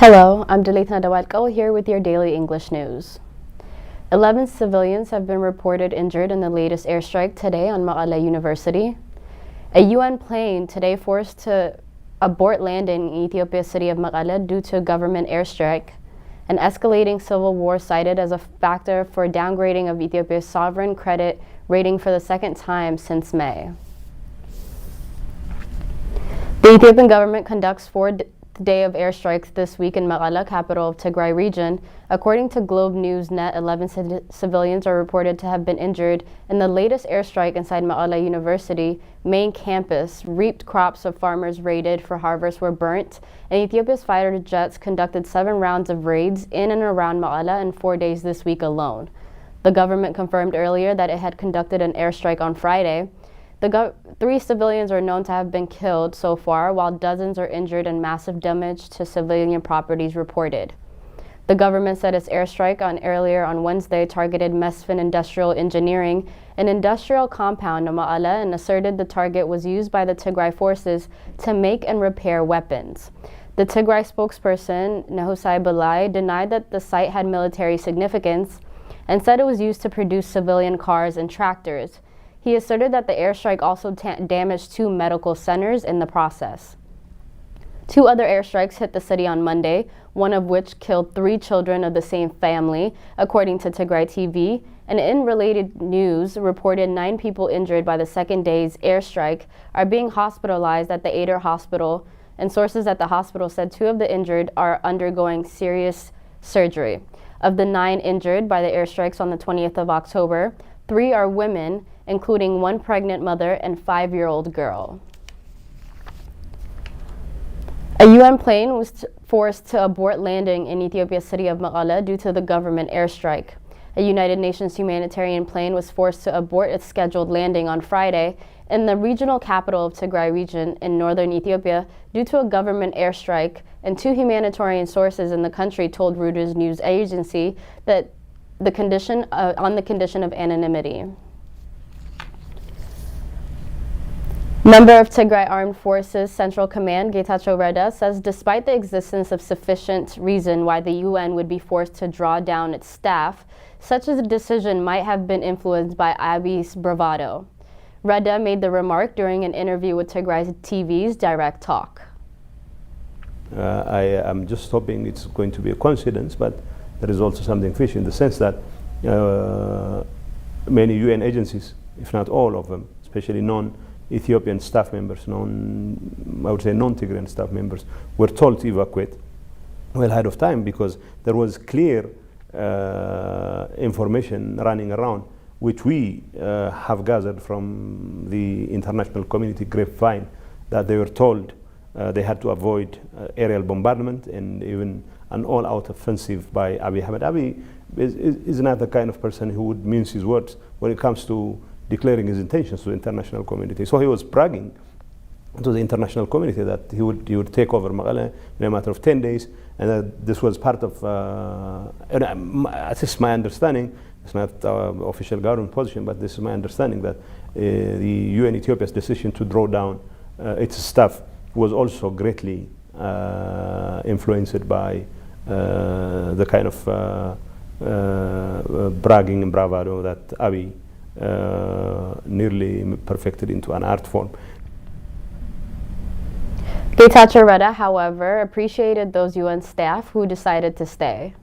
Hello, I'm Delitna Dawatko here with your daily English news. 11 civilians have been reported injured in the latest airstrike today on Maqala University. A UN plane today forced to abort landing in Ethiopia's city of Maqala due to a government airstrike. An escalating civil war cited as a factor for downgrading of Ethiopia's sovereign credit rating for the second time since May. The Ethiopian government conducts four-day of airstrikes this week in Maqala, capital of Tigray region. According to Globe News Net, 11 civilians are reported to have been injured in the latest airstrike inside Maqala University main campus. Reaped crops of farmers raided for harvest were burnt, and Ethiopia's fighter jets conducted 7 rounds of raids in and around Maqala in 4 days this week alone. The government confirmed earlier that it had conducted an airstrike on Friday. 3 civilians are known to have been killed so far, while dozens are injured and massive damage to civilian properties reported. The government said its airstrike earlier on Wednesday targeted Mesfin Industrial Engineering, an industrial compound in Maqala, and asserted the target was used by the Tigray forces to make and repair weapons. The Tigray spokesperson, Nahusai Balai, denied that the site had military significance and said it was used to produce civilian cars and tractors. He asserted that the airstrike also damaged 2 medical centers in the process. 2 other airstrikes hit the city on Monday, one of which killed 3 children of the same family, according to Tigray TV, and in related news, reported 9 people injured by the second day's airstrike are being hospitalized at the Ader Hospital, and sources at the hospital said 2 of the injured are undergoing serious surgery. Of the 9 injured by the airstrikes on the 20th of October, 3 are women, including 1 pregnant mother and 5-year-old girl. A UN plane was forced to abort landing in Ethiopia's city of Maqala due to the government airstrike. A United Nations humanitarian plane was forced to abort its scheduled landing on Friday in the regional capital of Tigray region in northern Ethiopia due to a government airstrike, and 2 humanitarian sources in the country told Reuters news agency that on the condition of anonymity. Member of Tigray Armed Forces Central Command, Getachew Reda, says despite the existence of sufficient reason why the UN would be forced to draw down its staff, such a decision might have been influenced by Abiy's bravado. Reda made the remark during an interview with Tigray TV's Direct Talk. I am just hoping it's going to be a coincidence, but there is also something fishy in the sense that many UN agencies, if not all of them, especially non-Ethiopian staff members, non-Tigrayan staff members, were told to evacuate well ahead of time because there was clear information running around, which we have gathered from the international community grapevine, that they were told they had to avoid aerial bombardment and even an all-out offensive by Abiy Ahmed. Abiy is not the kind of person who would mince his words when it comes to declaring his intentions to the international community. So he was bragging to the international community that he would take over Maqala in a matter of 10 days, and that this was part of, at least my understanding, it's not official government position, but this is my understanding that the UN Ethiopia's decision to draw down its staff was also greatly influenced by the kind of bragging and bravado that Abiy nearly perfected into an art form. Getachew Reda, however, appreciated those UN staff who decided to stay.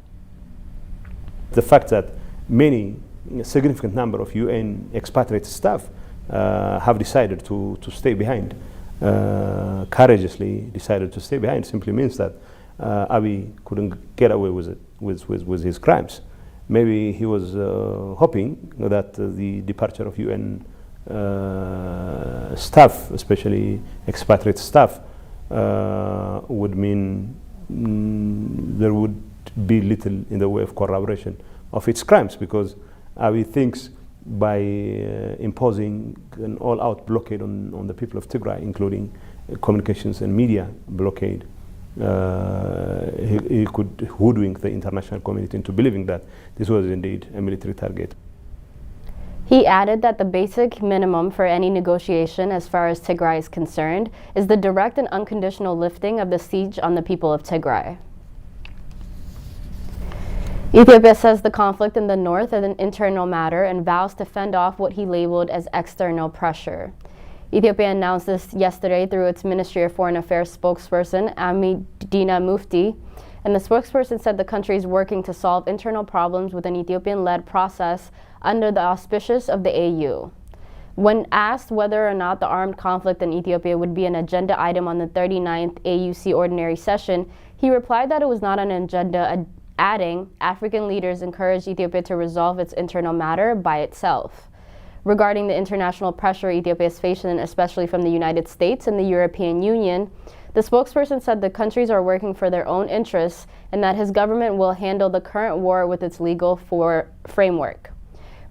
The fact that a significant number of UN expatriate staff have decided to stay behind, courageously decided to stay behind, simply means that Abiy couldn't get away with his crimes. Maybe he was hoping that the departure of UN staff, especially expatriate staff, would mean there would be little in the way of corroboration of its crimes, because Abiy thinks by imposing an all-out blockade on the people of Tigray, including communications and media blockade, he could hoodwink the international community into believing that this was indeed a military target. He added that the basic minimum for any negotiation as far as Tigray is concerned is the direct and unconditional lifting of the siege on the people of Tigray. Ethiopia says the conflict in the north is an internal matter and vows to fend off what he labeled as external pressure. Ethiopia announced this yesterday through its Ministry of Foreign Affairs spokesperson, Dina Mufti, and the spokesperson said the country is working to solve internal problems with an Ethiopian-led process under the auspices of the AU. When asked whether or not the armed conflict in Ethiopia would be an agenda item on the 39th AUC Ordinary Session, he replied that it was not an agenda, adding, African leaders encouraged Ethiopia to resolve its internal matter by itself. Regarding the international pressure Ethiopia is facing, especially from the United States and the European Union, the spokesperson said the countries are working for their own interests and that his government will handle the current war with its legal framework.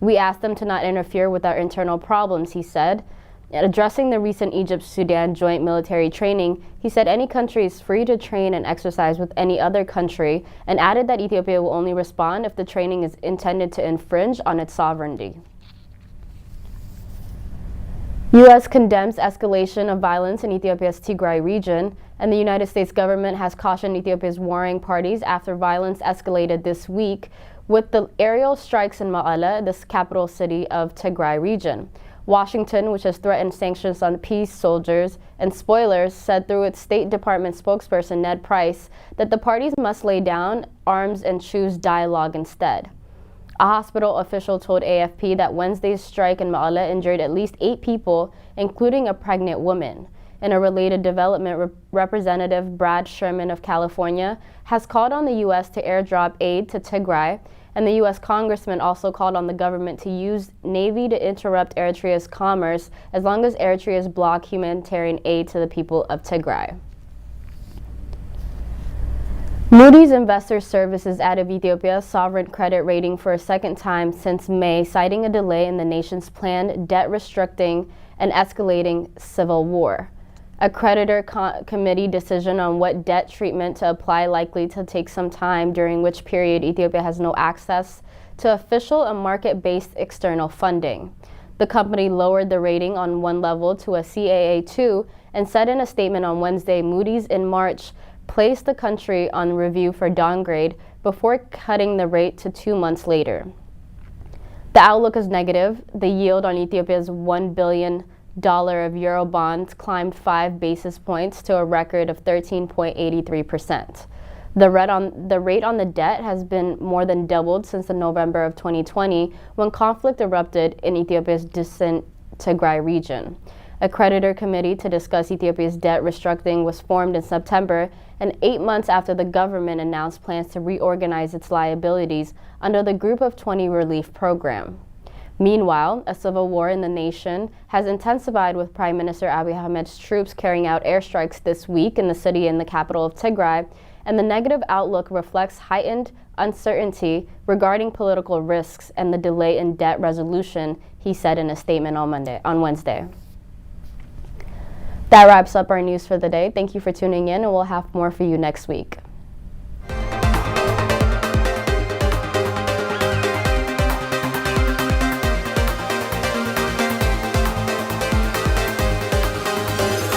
We asked them to not interfere with our internal problems, he said. Addressing the recent Egypt-Sudan joint military training, he said any country is free to train and exercise with any other country, and added that Ethiopia will only respond if the training is intended to infringe on its sovereignty. U.S. condemns escalation of violence in Ethiopia's Tigray region, and the United States government has cautioned Ethiopia's warring parties after violence escalated this week with the aerial strikes in Mekelle, the capital city of Tigray region. Washington, which has threatened sanctions on peace soldiers and spoilers, said through its State Department spokesperson Ned Price that the parties must lay down arms and choose dialogue instead. A hospital official told AFP that Wednesday's strike in Mekelle injured at least 8 people, including a pregnant woman. In a related development, Representative Brad Sherman of California has called on the U.S. to airdrop aid to Tigray, and the U.S. congressman also called on the government to use Navy to interrupt Eritrea's commerce as long as Eritrea's block humanitarian aid to the people of Tigray. Moody's Investors Services added Ethiopia's sovereign credit rating for a second time since May, citing a delay in the nation's planned debt restricting and escalating civil war. A creditor committee decision on what debt treatment to apply likely to take some time, during which period Ethiopia has no access to official and market-based external funding. The company lowered the rating on one level to a CAA2 and said in a statement on Wednesday Moody's in March placed the country on review for downgrade before cutting the rate to 2 months later. The outlook is negative. The yield on Ethiopia's $1 billion of euro bonds climbed 5 basis points to a record of 13.83%. The rate on the debt has been more than doubled since the November of 2020 when conflict erupted in Ethiopia's distant Tigray region. A creditor committee to discuss Ethiopia's debt restructuring was formed in September, and 8 months after the government announced plans to reorganize its liabilities under the Group of 20 relief program. Meanwhile, a civil war in the nation has intensified with Prime Minister Abiy Ahmed's troops carrying out airstrikes this week in the city and the capital of Tigray, and the negative outlook reflects heightened uncertainty regarding political risks and the delay in debt resolution, he said in a statement on Wednesday. That wraps up our news for the day. Thank you for tuning in, and we'll have more for you next week.